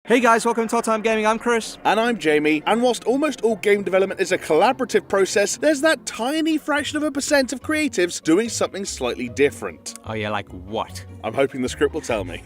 Hey guys, welcome to Total Time Gaming. I'm Chris. And I'm Jamie. And whilst almost all game development is a collaborative process, there's that tiny fraction of a percent of creatives doing something slightly different. Oh yeah, like what? I'm hoping the script will tell me.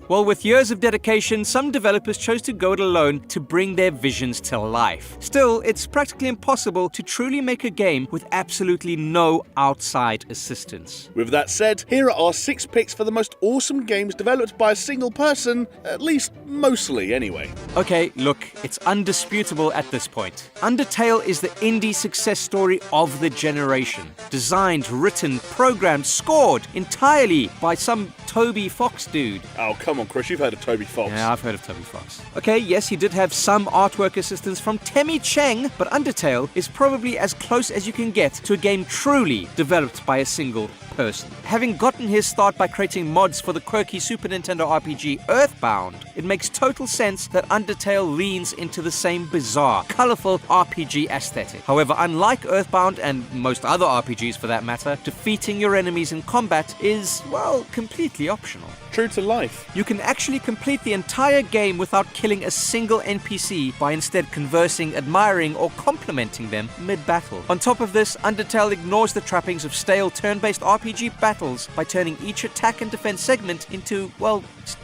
Well, with years of dedication, some developers chose to go it alone to bring their visions to life. Still, it's practically impossible to truly make a game with absolutely no outside assistance. With that said, here are our 6 picks for the most awesome games developed by a single person, at least mostly anyway. Okay, look, it's undisputable at this point. Undertale is the indie success story of the generation. Designed, written, programmed, scored entirely by some Toby Fox dude. Oh, come on, Chris, you've heard of Toby Fox. Yeah, I've heard of Toby Fox. Okay, yes, he did have some artwork assistance from Temi Cheng, but Undertale is probably as close as you can get to a game truly developed by a single person. Having gotten his start by creating mods for the quirky Super Nintendo RPG Earthbound, it makes total sense that Undertale leans into the same bizarre, colorful RPG aesthetic. However, unlike Earthbound and most other RPGs for that matter, defeating your enemies in combat is, well, completely optional. True to life. You can actually complete the entire game without killing a single NPC by instead conversing, admiring, or complimenting them mid-battle. On top of this, Undertale ignores the trappings of stale turn-based RPG battles by turning each attack and defense segment into, well,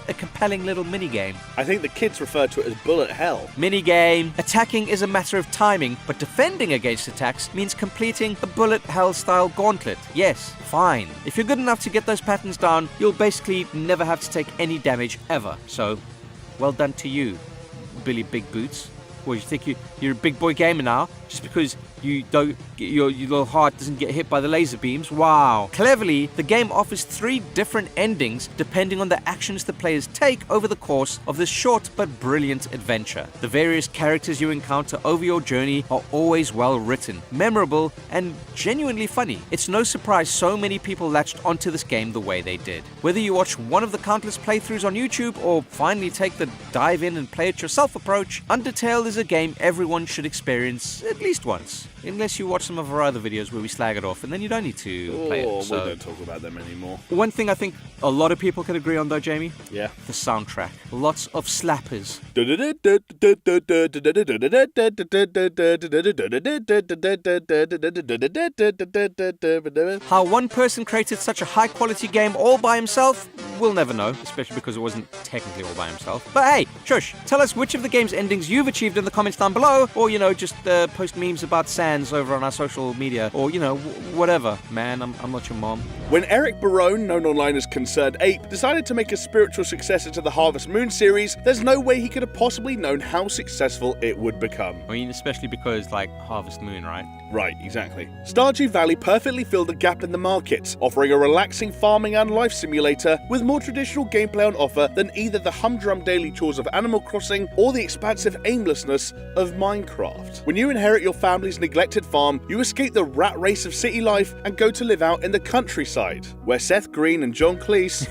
a compelling little minigame. I think the kids refer to it as bullet hell. Minigame. Attacking is a matter of timing, but defending against attacks means completing a bullet hell style gauntlet. Yes, fine. If you're good enough to get those patterns down, you'll basically never have to take any damage ever. So, well done to you, Billy Big Boots. Well, you think you're a big boy gamer now just because your little heart doesn't get hit by the laser beams? Wow. Cleverly, the game offers 3 different endings depending on the actions the players take over the course of this short but brilliant adventure. The various characters you encounter over your journey are always well written, memorable, and genuinely funny. It's no surprise so many people latched onto this game the way they did. Whether you watch one of the countless playthroughs on YouTube or finally take the dive in and play it yourself approach, Undertale is a game everyone should experience at least once. Unless you watch some of our other videos where we slag it off, and then you don't need to play it. We don't talk about them anymore. One thing I think a lot of people can agree on though, Jamie? Yeah. The soundtrack. Lots of slappers. How one person created such a high quality game all by himself, we'll never know, especially because it wasn't technically all by himself. But hey, shush, tell us which of the game's endings you've achieved in the comments down below, or, just post memes about Sans over on our social media, or, whatever. Man, I'm not your mom. When Eric Barone, known online as Concerned Ape, decided to make a spiritual successor to the Harvest Moon series, there's no way he could have possibly known how successful it would become. I mean, especially because, Harvest Moon, right? Right, exactly. Stardew Valley perfectly filled a gap in the market, offering a relaxing farming and life simulator with more traditional gameplay on offer than either the humdrum daily chores of Animal Crossing or the expansive aimlessness of Minecraft. When you inherit your family's neglected farm, you escape the rat race of city life and go to live out in the countryside, where Seth Green and John Cleese...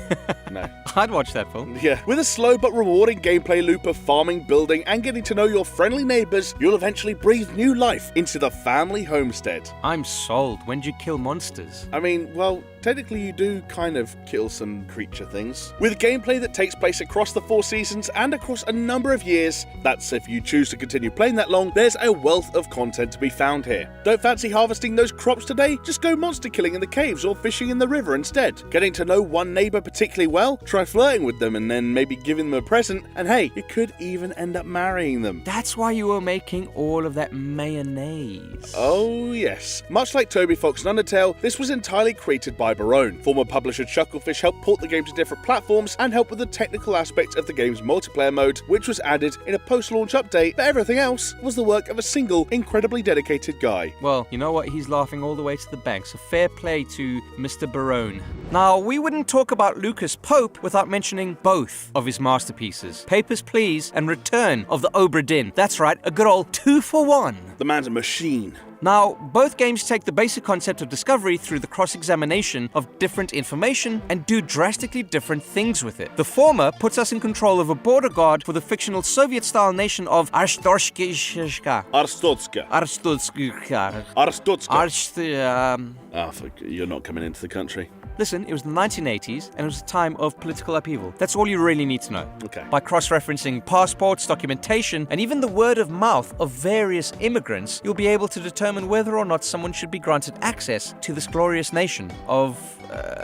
No. I'd watch that film. Yeah. With a slow but rewarding gameplay loop of farming, building, and getting to know your friendly neighbours, you'll eventually breathe new life into the family homestead. I'm sold. When'd you kill monsters? I mean, well, technically you do kind of kill some creature things. With gameplay that takes place across the 4 seasons and across a number of years, that's if you choose to continue playing that long, there's a wealth of content to be found here. Don't fancy harvesting those crops today? Just go monster killing in the caves or fishing in the river instead. Getting to know one neighbour particularly well? Try flirting with them and then maybe giving them a present, and hey, you could even end up marrying them. That's why you were making all of that mayonnaise. Oh yes. Much like Toby Fox and Undertale, this was entirely created by Barone. Former publisher Chucklefish helped port the game to different platforms and helped with the technical aspects of the game's multiplayer mode, which was added in a post-launch update, but everything else was the work of a single, incredibly dedicated guy. Well, you know what? He's laughing all the way to the bank, so fair play to Mr. Barone. Now, we wouldn't talk about Lucas Pope without mentioning both of his masterpieces, Papers, Please and Return of the Obra Dinn. That's right, a good old 2-for-1. The man's a machine. Now, both games take the basic concept of discovery through the cross-examination of different information and do drastically different things with it. The former puts us in control of a border guard for the fictional Soviet-style nation of Arstotska. You're not coming into the country. Listen, it was the 1980s, and it was a time of political upheaval. That's all you really need to know. Okay. By cross-referencing passports, documentation, and even the word of mouth of various immigrants, you'll be able to determine whether or not someone should be granted access to this glorious nation of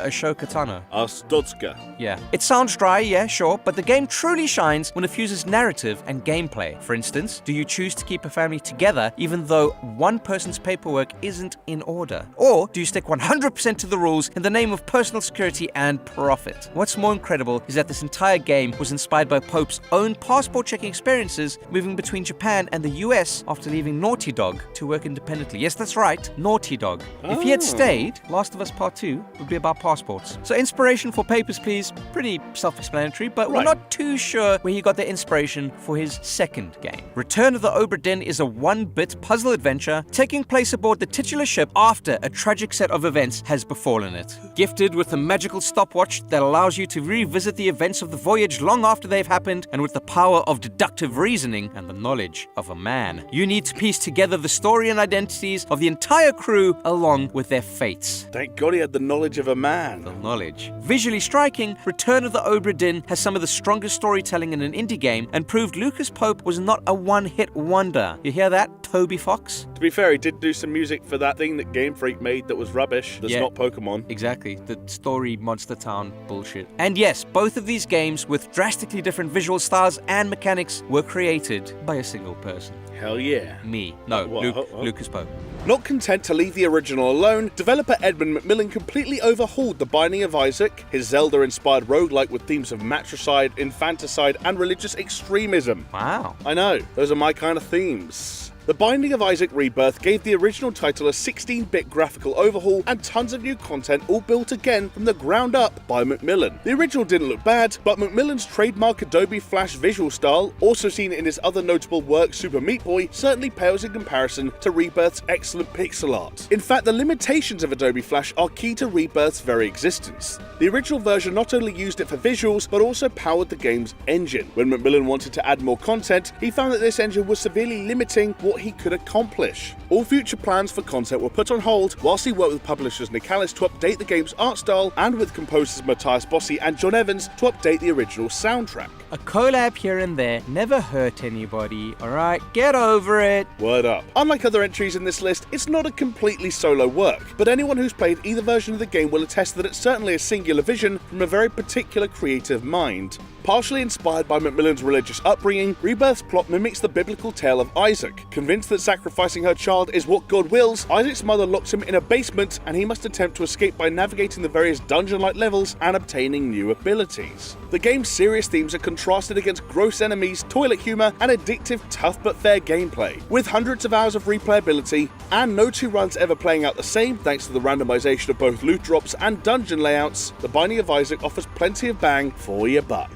Ashoka Tano. Astotska. Yeah. It sounds dry, yeah, sure, but the game truly shines when it fuses narrative and gameplay. For instance, do you choose to keep a family together even though one person's paperwork isn't in order? Or do you stick 100% to the rules in the name of personal security and profit? What's more incredible is that this entire game was inspired by Pope's own passport checking experiences moving between Japan and the US after leaving Naughty Dog to work independently. Yes, that's right, Naughty Dog. If he had stayed, Last of Us Part 2 would be about passports. So inspiration for Papers, Please, pretty self-explanatory, but we're not too sure where he got the inspiration for his second game. Return of the Obra Dinn is a one-bit puzzle adventure taking place aboard the titular ship after a tragic set of events has befallen it. Gifted with a magical stopwatch that allows you to revisit the events of the voyage long after they've happened, and with the power of deductive reasoning and the knowledge of a man, you need to piece together the story and identities of the entire crew along with their fates. Thank God he had the knowledge of a man. The knowledge. Visually striking, Return of the Obra Dinn has some of the strongest storytelling in an indie game and proved Lucas Pope was not a one-hit wonder. You hear that, Toby Fox? To be fair, he did do some music for that thing that Game Freak made that was rubbish. That's not Pokemon. Exactly. The story Monster Town bullshit. And yes, both of these games with drastically different visual styles and mechanics were created by a single person. Hell yeah. Me. No, Lucas Pope. Not content to leave the original alone, developer Edmund Macmillan completely overhauled The Binding of Isaac, his Zelda-inspired roguelike with themes of matricide, infanticide, and religious extremism. Wow. I know, those are my kind of themes. The Binding of Isaac Rebirth gave the original title a 16-bit graphical overhaul and tons of new content all built again from the ground up by Macmillan. The original didn't look bad, but Macmillan's trademark Adobe Flash visual style, also seen in his other notable work Super Meat Boy, certainly pales in comparison to Rebirth's excellent pixel art. In fact, the limitations of Adobe Flash are key to Rebirth's very existence. The original version not only used it for visuals, but also powered the game's engine. When Macmillan wanted to add more content, he found that this engine was severely limiting what he could accomplish. All future plans for content were put on hold whilst he worked with publishers Nicalis to update the game's art style and with composers Matthias Bossi and John Evans to update the original soundtrack. A collab here and there never hurt anybody, alright? Get over it. Word up. Unlike other entries in this list, it's not a completely solo work, but anyone who's played either version of the game will attest that it's certainly a singular vision from a very particular creative mind. Partially inspired by Macmillan's religious upbringing, Rebirth's plot mimics the biblical tale of Isaac. Convinced that sacrificing her child is what God wills, Isaac's mother locks him in a basement and he must attempt to escape by navigating the various dungeon-like levels and obtaining new abilities. The game's serious themes are contrasted against gross enemies, toilet humour, and addictive, tough but fair gameplay. With hundreds of hours of replayability, and no two runs ever playing out the same thanks to the randomization of both loot drops and dungeon layouts, The Binding of Isaac offers plenty of bang for your buck.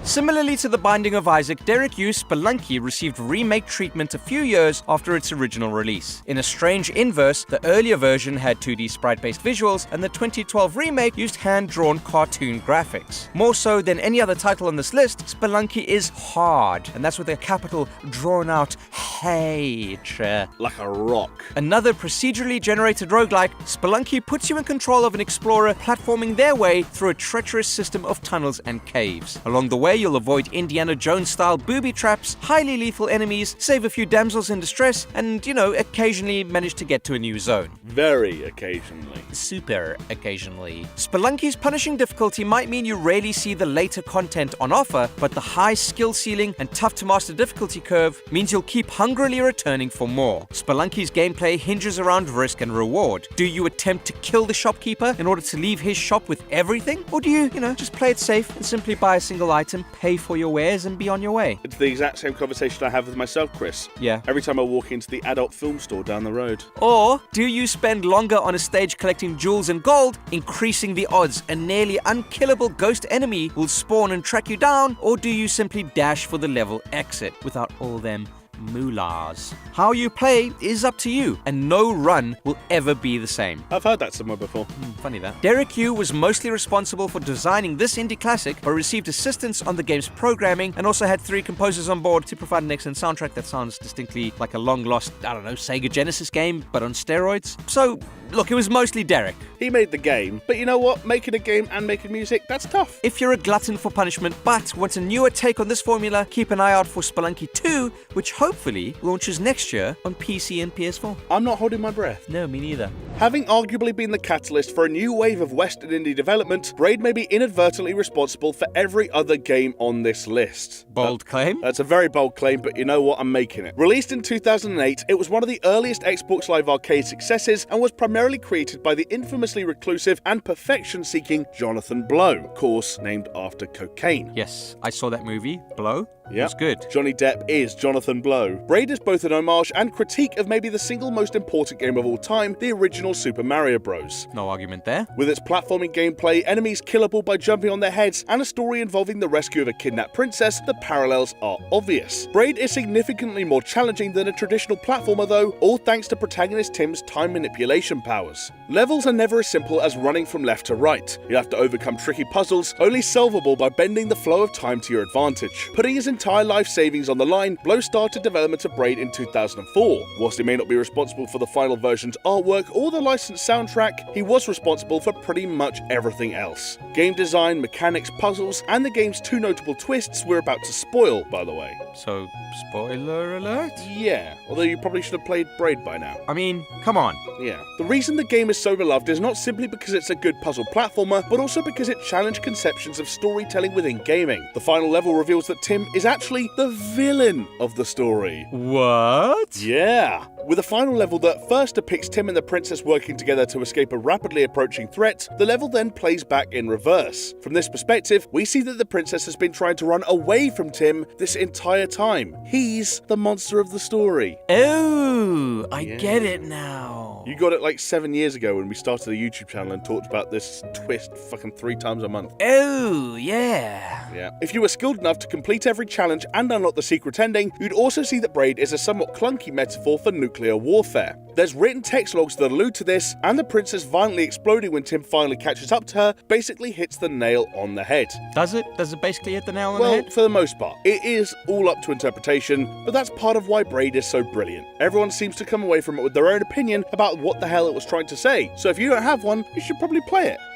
Similarly to The Binding of Isaac, Derek Yu's Spelunky received remake treatment a few years after its original release. In a strange inverse, the earlier version had 2D sprite-based visuals, and the 2012 remake used hand-drawn cartoon graphics. More so than any other title on this list, Spelunky is hard, and that's with a capital drawn-out H. Like a rock. Another procedurally generated roguelike, Spelunky puts you in control of an explorer platforming their way through a treacherous system of tunnels and caves. Along the way, you'll avoid Indiana Jones-style booby traps, highly lethal enemies, save a few damsels in distress, and, occasionally manage to get to a new zone. Very occasionally. Super occasionally. Spelunky's punishing difficulty might mean you rarely see the later content on offer, but the high skill ceiling and tough-to-master difficulty curve means you'll keep hungrily returning for more. Spelunky's gameplay hinges around risk and reward. Do you attempt to kill the shopkeeper in order to leave his shop with everything? Or do you, just play it safe and simply buy a single item, pay for your wares, and be on your way? It's the exact same conversation I have with myself, Chris. Yeah. Every time I walk into the adult film store down the road. Or do you spend longer on a stage collecting jewels and gold, increasing the odds a nearly unkillable ghost enemy will spawn and track you down? Or do you simply dash for the level exit without all them moolahs? How you play is up to you, and no run will ever be the same. I've heard that somewhere before. Funny that. Derek Yu was mostly responsible for designing this indie classic, but received assistance on the game's programming, and also had 3 composers on board to provide an excellent soundtrack that sounds distinctly like a long-lost, Sega Genesis game, but on steroids. So, Look, it was mostly Derek. He made the game, but you know what? Making a game and making music, that's tough. If you're a glutton for punishment but want a newer take on this formula, keep an eye out for Spelunky 2, which hopefully launches next year on PC and PS4. I'm not holding my breath. No, me neither. Having arguably been the catalyst for a new wave of Western indie development, Braid may be inadvertently responsible for every other game on this list. Bold claim? That's a very bold claim, but you know what? I'm making it. Released in 2008, it was one of the earliest Xbox Live Arcade successes and was primarily created by the infamously reclusive and perfection-seeking Jonathan Blow, of course named after cocaine. Yes, I saw that movie, Blow. Yeah, It was good. Johnny Depp is Jonathan Blow. Braid is both an homage and critique of maybe the single most important game of all time, the original Super Mario Bros. No argument there. With its platforming gameplay, enemies killable by jumping on their heads, and a story involving the rescue of a kidnapped princess, the parallels are obvious. Braid is significantly more challenging than a traditional platformer though, all thanks to protagonist Tim's time manipulation powers. Levels are never as simple as running from left to right. You have to overcome tricky puzzles, only solvable by bending the flow of time to your advantage. Putting his entire life savings on the line, Blow started development of Braid in 2004. Whilst he may not be responsible for the final version's artwork or the licensed soundtrack, he was responsible for pretty much everything else. Game design, mechanics, puzzles, and the game's two notable twists we're about to spoil, by the way. So, spoiler alert? Yeah, although you probably should have played Braid by now. I mean, come on. Yeah. The reason the game is so beloved is not simply because it's a good puzzle platformer, but also because it challenged conceptions of storytelling within gaming. The final level reveals that Tim is actually the villain of the story. What? Yeah. With a final level that first depicts Tim and the princess working together to escape a rapidly approaching threat, the level then plays back in reverse. From this perspective, we see that the princess has been trying to run away from Tim this entire time. He's the monster of the story. Oh, I get it now. You got it like 7 years ago when we started a YouTube channel and talked about this twist fucking 3 times a month. Oh, yeah. Yeah. If you were skilled enough to complete every challenge and unlock the secret ending, you'd also see that Braid is a somewhat clunky metaphor for nuclear warfare. There's written text logs that allude to this, and the princess violently exploding when Tim finally catches up to her basically hits the nail on the head. Does it? Does it basically hit the nail on the Well, head? for the most part. It is all up to interpretation, but that's part of why Braid is so brilliant. Everyone seems to come away from it with their own opinion about what the hell it was trying to say, so if you don't have one, you should probably play it.